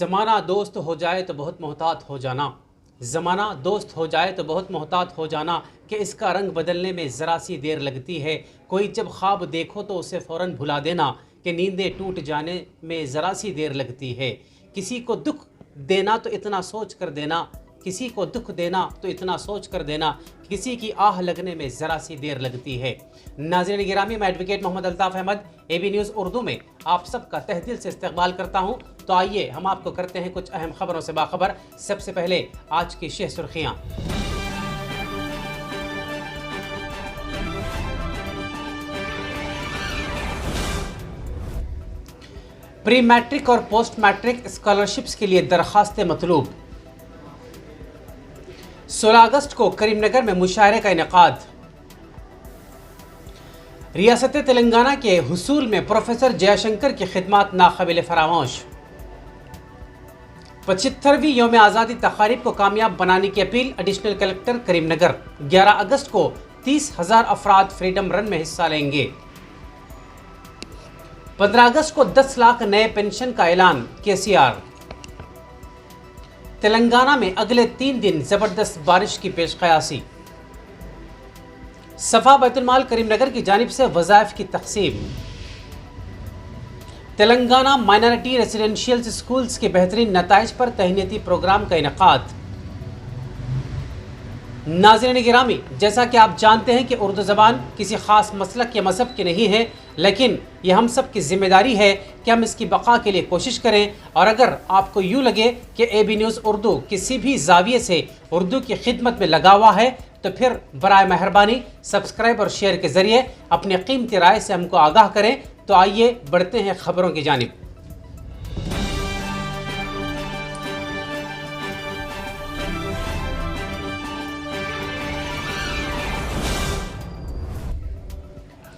ज़माना दोस्त हो जाए तो बहुत मोहतात हो जाना। ज़माना दोस्त हो जाए तो बहुत मोहतात हो जाना कि इसका रंग बदलने में ज़रा सी देर लगती है। कोई जब ख्वाब देखो तो उसे फ़ौरन भुला देना कि नींदें टूट जाने में ज़रा सी देर लगती है। किसी को दुख देना तो इतना सोच कर देना, किसी को दुख देना तो इतना सोच कर देना, किसी की आह लगने में ज़रा सी देर लगती है। नाज़रीन गिरामी, मैं advocate Mohammad Altaf Ahmad A B news Urdu में आप सबका तहे दिल से इस्तकबाल करता हूँ। तो आइए हम आपको करते हैं कुछ अहम खबरों से बाखबर। सबसे पहले आज की शेह सुर्खियाँ। प्री मैट्रिक और पोस्ट मैट्रिक स्कॉलरशिप्स के लिए दरखास्तें मतलूब। 16 अगस्त को करीमनगर में मुशायरे का इनेकाद। रियासत तेलंगाना के हुसूल में प्रोफेसर जयशंकर की खिदमात नाकाबिल फरामोश। 75वीं यौम आज़ादी तकारीब को कामयाब बनाने की अपील एडिशनल कलेक्टर करीमनगर। 11 अगस्त को 30,000 अफराद फ्रीडम रन में हिस्सा लेंगे। 15 अगस्त को 10 लाख नए पेंशन का ऐलान केसीआर। तेलंगाना में अगले 3 दिन जबरदस्त बारिश की पेशकयासी। सफा बैतुल-माल करीमनगर की जानिब से वज़ाइफ की तक़सीम। तेलंगाना माइनॉरिटी रेसिडेंशियल स्कूल्स के बेहतरीन नताइज पर तहनीती प्रोग्राम का इनेकाद। नाज़रीन गिरामी, जैसा कि आप जानते हैं कि उर्दू ज़बान किसी ख़ास मसलक या मज़हब की नहीं है, लेकिन यह हम सब की ज़िम्मेदारी है कि हम इसकी बक़ा के लिए कोशिश करें। और अगर आपको यूँ लगे कि एबी न्यूज़ उर्दू किसी भी ज़ाविये से उर्दू की खिदमत में लगा हुआ है, तो फिर बराए मेहरबानी सब्सक्राइब और शेयर के ज़रिए अपनी कीमती राय से हमको आगाह करें। तो आइए बढ़ते हैं खबरों की जानिब।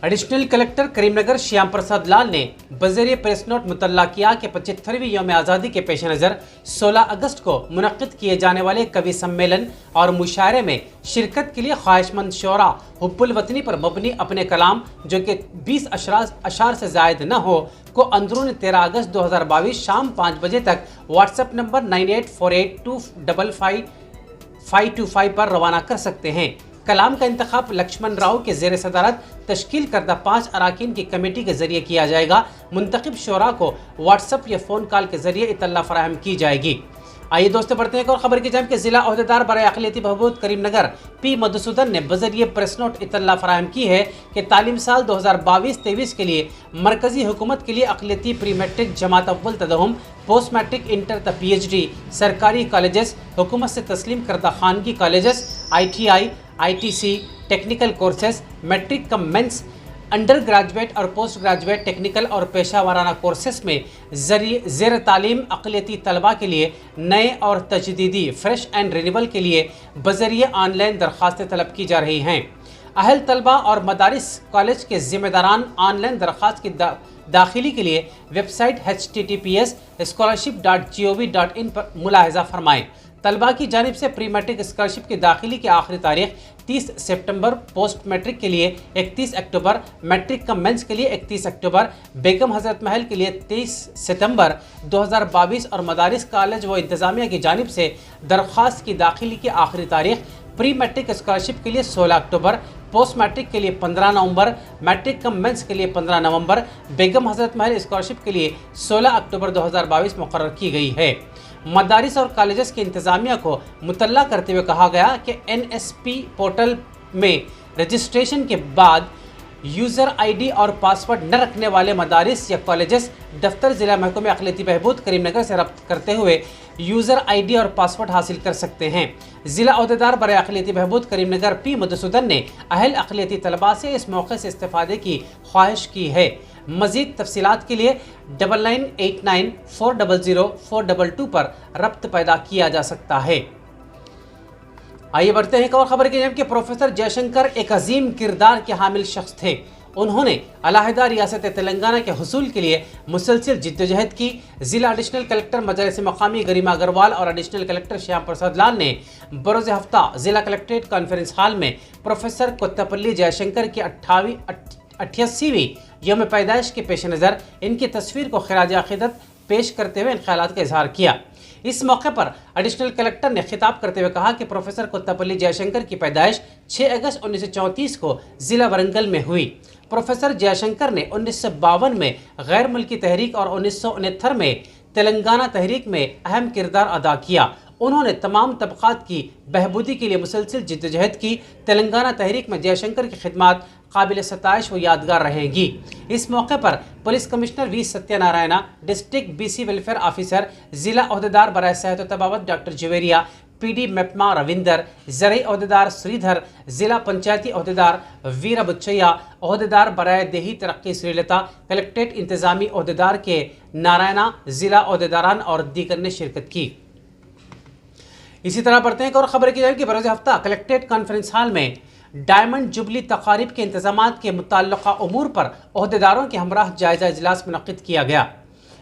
एडिशनल कलेक्टर करीमनगर श्याम प्रसाद लाल ने बज़रिए प्रेस नोट मुतल्ला किया कि 75वीं यौम आज़ादी के पेश नज़र 16 अगस्त को मुनक़्क़िद किए जाने वाले कवि सम्मेलन और मुशायरे में शिरकत के लिए ख्वाहिशमंद शोरा हुब्बुल वतनी पर मबनी अपने कलाम, जो कि 20 अशार से ज़ायद न हो, को अंदरून 13 अगस्त 2022 शाम 5 बजे तक व्हाट्सएप नंबर 9848255525 पर रवाना कर सकते हैं। कलाम का इंतखाब लक्ष्मण राव के ज़ेर सदारत तश्कील करदा 5 अराकीन की कमेटी के जरिए किया जाएगा। मुंतखब शोरा को व्हाट्सएप या फ़ोन कॉल के जरिए इत्तला फराहम की जाएगी। आइए दोस्तों, बढ़ते हैं एक और खबर की जानिब कि ज़िला अहदेदार बराए अक़लियती बहबूद करीमनगर पी मधुसूदन ने बज़रिए प्रेस नोट इत्तला फराहम की है कि तालीम साल 2022-23 के लिए मरकज़ी हुकूमत के लिए अक़लियती प्री मैट्रिक जमात अव्वल तदहुम, पोस्ट मैट्रिक इंटर त PhD सरकारी कॉलेजेस, हुकूमत से तस्लीम करदा खानगी colleges, ITI ITC technical courses, matric cum means, under graduate और पोस्ट ग्रेजुएट टेक्निकल और पेशा वाराना कोर्सेस में ज़ेर तालीम अक़लियती तलबा के लिए नए और तजदीदी फ्रेश एंड रिन्यूअल के लिए बज़रिए ऑनलाइन दरख्वास्तें तलब की जा रही हैं। अहल तलबा और मदारिस कॉलेज के ज़िम्मेदारान ऑनलाइन दरख्वास्त की दाखिली के लिए वेबसाइट https://scholarship.gov.in पर मुलाहज़ा फरमाएँ। तलबा की जानिब से प्री मैट्रिक स्कॉलरशिप की दाखिली की आखिरी तारीख 30 सितंबर, पोस्ट मैट्रिक के लिए 31 अक्टूबर, मैट्रिक कम मेंस के लिए 31 अक्टूबर, बेगम हज़रत महल के लिए 23 सितंबर 2022 और मदारिस कॉलेज व इंतज़ामिया की जानिब से दरख्वास्त की दाखिली की आखिरी तारीख प्री मैट्रिक स्कॉलरशिप के लिए 16 अक्टूबर, पोस्ट मैट्रिक के लिए 15 नवंबर, मैट्रिक कम मेंस के लिए 15 नवंबर, बेगम हज़रत महल स्कॉलरशिप के लिए 16 अक्टूबर 2022 मुकर्रर की गई है। मदारिस और कॉलेजेस की इंतज़ामिया को मुतल्ला करते हुए कहा गया कि NSP पोर्टल में रजिस्ट्रेशन के बाद यूज़र ID और पासवर्ड न रखने वाले मदारिस या कॉलेजेस दफ्तर ज़िला महकमे अक़लियती बहबूद करीमनगर से रब्त करते हुए यूज़र ID और पासवर्ड हासिल कर सकते हैं। ज़िला अहदेदार बराए अक़लियती बहबूद करीमनगर पी मधुसूदन ने अहल अक़लियती तलबा से इस मौके से इस्तेफ़ादे की ख्वाहिश की है। मज़ीद तफसीलात के लिए 9989400422 पर रब्त पैदा किया जा सकता है। आइए बढ़ते हैं एक और खबर की जानिब कि प्रोफेसर जयशंकर एक अजीम किरदार के हामिल शख्स थे। उन्होंने अलहदा रियासत तेलंगाना के हुसूल के लिए मुसलसल जिद्दोजहद की। ज़िला एडिशनल कलेक्टर मजलिस मकामी गरिमा अग्रवाल और एडिशनल कलेक्टर श्याम प्रसाद लाल ने बरोज़ हफ्ता ज़िला कलेक्ट्रेट कॉन्फ्रेंस हॉल में प्रोफेसर कोत्तापल्ली जयशंकर की 88वीं यौम पैदाइश के पेश नज़र इनकी तस्वीर को खिराज अक़ीदत पेश करते हुए इन ख्यालात का इजहार किया। इस मौके पर एडिशनल कलेक्टर ने खिताब करते हुए कहा कि प्रोफेसर कोत्तापल्ली जयशंकर की पैदाइश 6 अगस्त 1934 को जिला वरंगल में हुई। प्रोफेसर जयशंकर ने 1952 में गैर मुल्की तहरीक और 1969 में तेलंगाना तहरीक में अहम किरदार अदा किया। उन्होंने तमाम तबकात की बहबूदी के लिए मुसलसल जिद्दोजहद की। तेलंगाना तहरीक में जयशंकर की खिदमत काबिल सताइश व यादगार रहेंगी। इस मौके पर police commissioner we Satyanarayana, district BC welfare officer, जिला अहदेदार बराए सेहत व तबावत डॉक्टर जवेरिया, PD मेपमा रविंदर, ज़रई अहदेदार श्रीधर, जिला पंचायती अहदेदार वीरा बुच्चैया, अहदेदार बराए देही तरक्की श्रीलता, कलेक्ट्रेट इंतजामी अहदेदार के नारायणा, जिला अहदेदारान और दीगर ने शिरकत की। इसी तरह बढ़ते हैं और खबर की जाए कि बरोज़ हफ्ता कलेक्ट्रेट कॉन्फ्रेंस हॉल में डायमंड जुबली तकारीब के इंतजामात के मुताल्लिक़ा उमूर पर अहदेदारों के हमराह जायजा इजलास मुनक़्क़िद किया गया।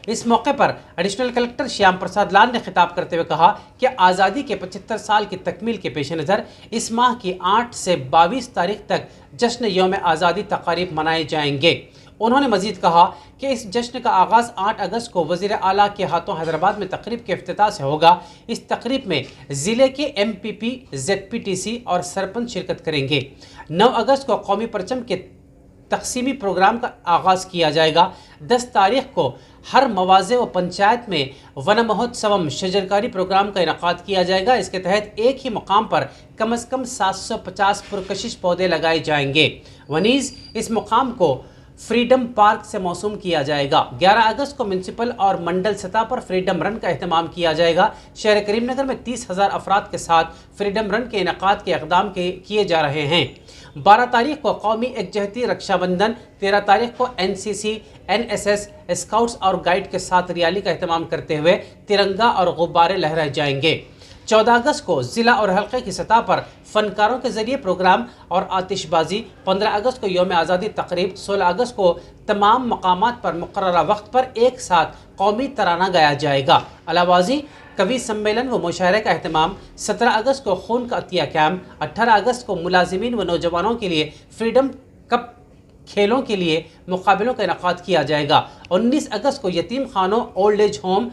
इस मौके पर एडिशनल कलेक्टर श्याम प्रसाद लाल ने खिताब करते हुए कहा कि आज़ादी के 75 साल की तकमील के पेश नज़र इस माह की 8 से 22 तारीख तक जश्न यौम आज़ादी तकारीब मनाए जाएंगे। उन्होंने मजीद कहा कि इस जश्न का आगाज़ 8 अगस्त को वज़ीर आला के हाथों हैदराबाद में तकरीब के इफ्तिताह से होगा। इस तकरीब में ज़िले के MPP, ZPTC और सरपंच शिरकत करेंगे। 9 अगस्त को कौमी परचम के तकसीमी प्रोग्राम का आगाज़ किया जाएगा। 10 तारीख को हर मवाज़े व पंचायत में वन महोत्सवम शजरकारी प्रोग्राम का इनकाद किया जाएगा। इसके तहत एक ही मुकाम पर कम से कम 750 पुरकशिश पौधे लगाए जाएंगे। वनीज़ इस मुकाम को फ्रीडम पार्क से मौसूम किया जाएगा। 11 अगस्त को म्यूनसिपल और मंडल सतह पर फ्रीडम रन का एहतमाम किया जाएगा। शहर करीमनगर में 30,000 अफराद के साथ फ्रीडम रन के इनकाद के इक़दाम किए जा रहे हैं। 12 तारीख को कौमी एकजहती रक्षाबंधन, 13 तारीख को NCC, NSS, स्काउट्स और गाइड के साथ रैली का एहतमाम करते हुए तिरंगा और गुब्बारे लहराए जाएंगे। 14 अगस्त को जिला और हल्के की सतह पर फनकारों के जरिए प्रोग्राम और आतिशबाजी। 15 अगस्त को यौम आज़ादी तकरीब। 16 अगस्त को तमाम मकामात पर मुकर्ररा वक्त पर एक साथ कौमी तराना गाया जाएगा। अलावाजी कवि सम्मेलन व मुशायरे का अहतमाम। 17 अगस्त को खून का अतिया कैम्प। 18 अगस्त को मुलाजिमीन व नौजवानों के लिए फ्रीडम कप खेलों के लिए मुकाबलों का इनकाद किया जाएगा। 19 अगस्त को यतीम खानों, ओल्ड एज होम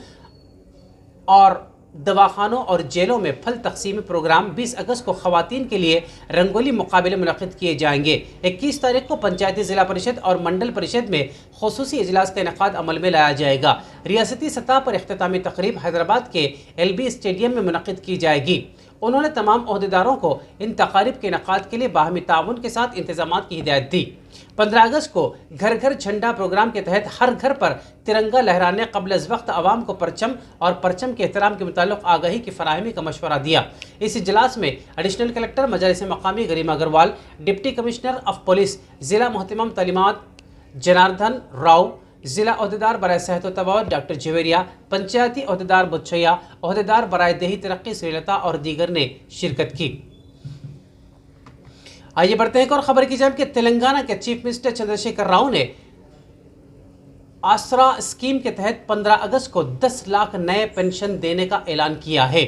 और दवाखानों और जेलों में फल तकसीमी प्रोग्राम। 20 अगस्त को खवातीन के लिए रंगोली मुकाबले मुनक़्क़िद किए जाएंगे। 21 तारीख को पंचायती ज़िला परिषद और मंडल परिषद में खुसूसी इजलास का इनकाद अमल में लाया जाएगा। रियासती सतह पर इख्तितामी तकरीब हैदराबाद के LB स्टेडियम में मुनक़्क़िद की जाएगी। उन्होंने तमाम अहदेदारों को इन तकारीब के इनकाद के लिए बाहमी ताउन के साथ इंतजामात की हिदायत दी। 15 अगस्त को घर घर झंडा प्रोग्राम के तहत हर घर पर तिरंगा लहराने कबल अज़ वक्त आवाम को परचम और परचम के एहतराम के मुताल्लिक़ आगाही की फराहमी का मशवरा दिया। इस इजलास में एडिशनल कलेक्टर मजालिस मकामी Garima Agarwal, deputy commissioner of police ज़िला मुहतमम तालीमात जनार्दन राव, जिला अहदेदार बराए सेहत व तबावत डॉक्टर जवेरिया, पंचायती अहदेदार बुच्चैया, अहदेदार बराए देही तरक्की श्रीलता और दीगर ने शिरकत की। आइए बढ़ते हैं और खबर की जाए कि तेलंगाना के चीफ मिनिस्टर चंद्रशेखर राव ने आसरा स्कीम के तहत 15 अगस्त को 10 लाख नए पेंशन देने का ऐलान किया है।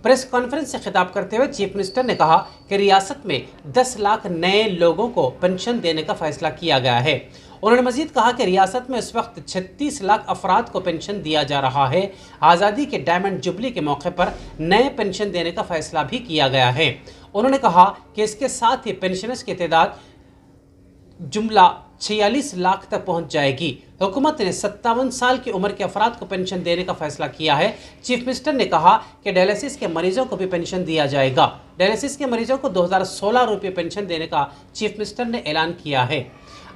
प्रेस कॉन्फ्रेंस से खिताब करते हुए चीफ मिनिस्टर ने कहा कि रियासत में 10 लाख नए लोगों को पेंशन देने का फैसला किया गया है। उन्होंने मजीद कहा कि रियासत में इस वक्त 36 लाख अफराद को पेंशन दिया जा रहा है। आज़ादी के डायमंड जुबली के मौके पर नए पेंशन देने का फैसला भी किया गया है। उन्होंने कहा कि इसके साथ ही पेंशनर्स की तादाद जुमला 46 लाख तक पहुंच जाएगी। हुकूमत ने 57 साल की उम्र के अफराद को पेंशन देने का फैसला किया है। चीफ मिनिस्टर ने कहा कि डायलिसिस के मरीजों को भी पेंशन दिया जाएगा। डायलिसिस के मरीजों को 2016 रुपये पेंशन देने का चीफ मिनिस्टर ने ऐलान किया है।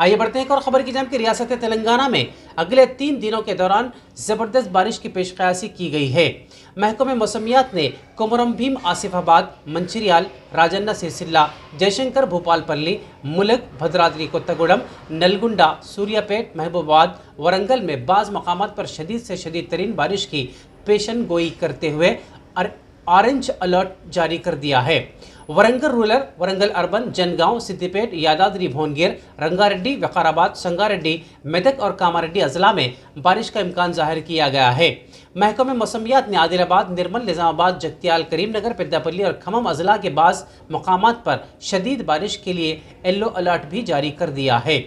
आइए बढ़ते हैं और खबर की जाए कि रियासत तेलंगाना में अगले 3 दिनों के दौरान ज़बरदस्त बारिश की पेशकयासी की गई है। महकमे मौसमियात ने कोमरम भीम आसिफाबाद, मंचिरियाल, राजन्ना सिरसिल्ला, जयशंकर भूपालपल्ली, मुलग, भद्राद्री कोत्तागुडम, नलगुंडा, सूर्यापेट, महबूबाबाद, वरंगल में बाज़ मकामात पर शदीद से शदीद तरीन बारिश की पेशन गोई करते हुए ऑरेंज अलर्ट जारी कर दिया है। वरंगल रूरल, वरंगल अर्बन, जनगांव, सिद्दीपेट, यादाद्री भुवनगिर, रंगारेड्डी, विकाराबाद, संगारेड्डी, मेदक और कामारेड्डी अजला में बारिश का इम्कान जाहिर किया गया है। महकमे मौसमियात ने आदिलाबाद, निर्मल, निजामाबाद, जगतियाल, करीमनगर, पेद्दापल्ली और खमम अजला के बाज़ मकामात पर शदीद बारिश के लिए येलो अलर्ट भी जारी कर दिया है।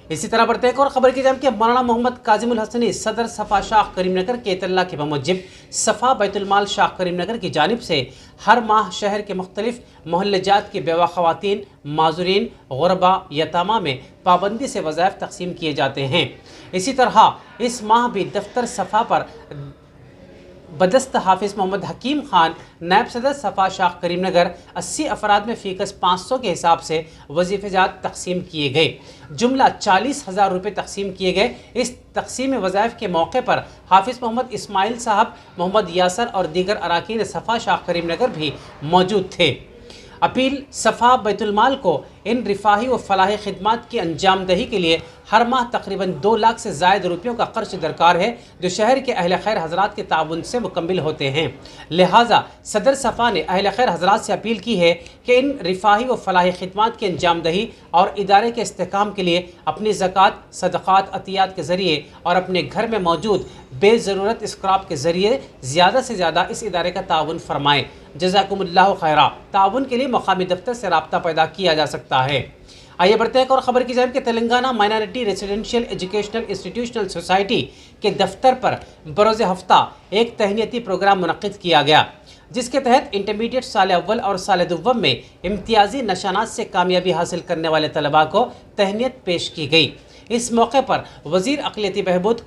इसी तरह बढ़ते एक और खबर की जानिब कि मौलाना मोहम्मद काजिमुल हसनी सदर सफ़ा शाह करीमनगर के इत्तला के बमुजिब सफ़ा बैतुलमाल शाह करीमनगर की जानिब से हर माह शहर के मुख्तलिफ मोहल्लेजात की बेवा ख़वातीन, माजुरीन, गुरबा, यतामा में पाबंदी से वज़ाइफ तकसीम किए जाते हैं। इसी तरह इस माह भी दफ्तर सफ़ा पर बदस्त हाफिज़ मोहम्मद हकीम खान नायब सदर सफ़ा शाह करीमनगर 80 अफराद में फ़ीकस 500 के हिसाब से वजीफ़ेजात तकसीम किए गए। जुमला 40,000 रुपये तकसीम किए गए। इस तकसीम वज़ाइफ के मौके पर हाफिज़ मोहम्मद इस्माइल साहब, मोहम्मद यासर और दीगर अराकीन सफ़ा शाह करीमनगर भी मौजूद थे। अपील सफ़ा बैतुलमाल को इन रिफाही व फलाही खिदमात की अंजाम दही के लिए हर माह तकरीबन 2 लाख से ज़ायद रुपयों का खर्च दरकार है, जो शहर के अहल खैर हजरात के ताउन से मुकम्मिल होते हैं। लिहाजा सदर सफ़ा ने अहल खैर हजरात से अपील की है कि इन रिफाही व फलाही खिदमात की अंजाम दही और इदारे के इस्तेहकाम के लिए अपनी ज़कात, सदक़ात, अतियात के ज़रिए और अपने घर में मौजूद बेज़रूरत स्क्रैप के ज़रिए ज़्यादा से ज़्यादा इस इदारे का ताउन फरमाएँ। जज़ाकुमुल्लाहु खैरा। ताउन के लिए मकामी दफ्तर से रब्ता पैदा किया जा सकता है। आइए बढ़ते हैं और ख़बर की जानिब कि Telangana minority residential educational institutional society के दफ्तर पर बरोज़ हफ्ता एक तहनीती प्रोग्राम मुनक़्क़िद किया गया, जिसके तहत इंटरमीडिएट साल अव्वल और साल दुव्वम में इम्तियाजी नशानात से कामयाबी हासिल करने वाले तलबा को तहनीत पेश की गई। इस मौके पर वज़ीर अक़लियती बहबूद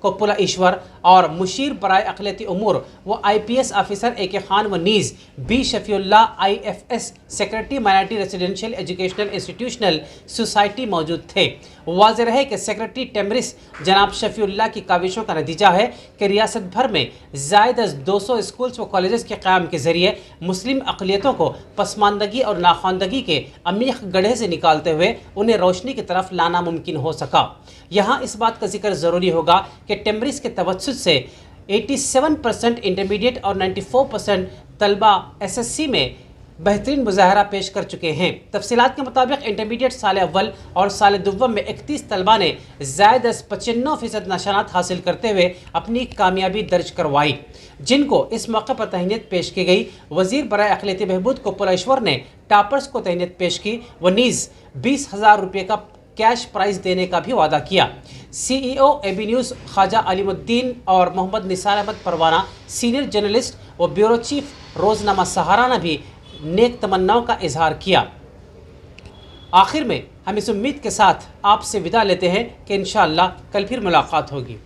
कोपुला ईश्वर और मुशीर बराए अक़लियती उमूर व IPS ऑफिसर AK खान व knees B शफ़ीउल्लाह IFS secretary minority residential educational institutional society मौजूद थे। वाज़ेह है कि सेक्रेटरी टेमरिस जनाब शफ़ीउल्लाह की काविशों का नतीजा है कि रियासत भर में ज़ायद अज़ 200 स्कूल्स व कॉलेज़ के क़याम के ज़रिए मुस्लिम अक़लियतों को पसमानदगी और नाख्वानदगी के अमीख गड्ढे से निकालते हुए उन्हें रोशनी की तरफ लाना मुमकिन हो सका। यहाँ इस बात का जिक्र ज़रूरी होगा कि टेमरिस के तवज्जुद से 87% इंटरमीडिएट और 94% तलबा SSC में बेहतरीन मुजाहरा पेश कर चुके हैं। तफसीलात के मुताबिक इंटरमीडिएट साल अव्वल और साल दुव्वम में 31 तलबा ने ज़ायद 95% नशानात हासिल करते हुए अपनी कामयाबी दर्ज करवाई, जिनको इस मौके पर तहनीत पेश की गई। वज़ीर बराए अक़लियती बहबूद कोपुला ईश्वर ने टॉपर्स को तहनीत पेश की व नीज़ 20,000 रुपये का कैश प्राइज़ देने का भी वादा किया। CEO AB news Khwaja Alimuddin और मोहम्मद निसार अहमद परवाना, सीनियर जर्नलिस्ट व ब्यूरो चीफ रोज़नामा सहारा ने भी नेक तमन्नाओं का इजहार किया। आखिर में हम इस उम्मीद के साथ आपसे विदा लेते हैं कि इंशाअल्लाह कल फिर मुलाकात होगी।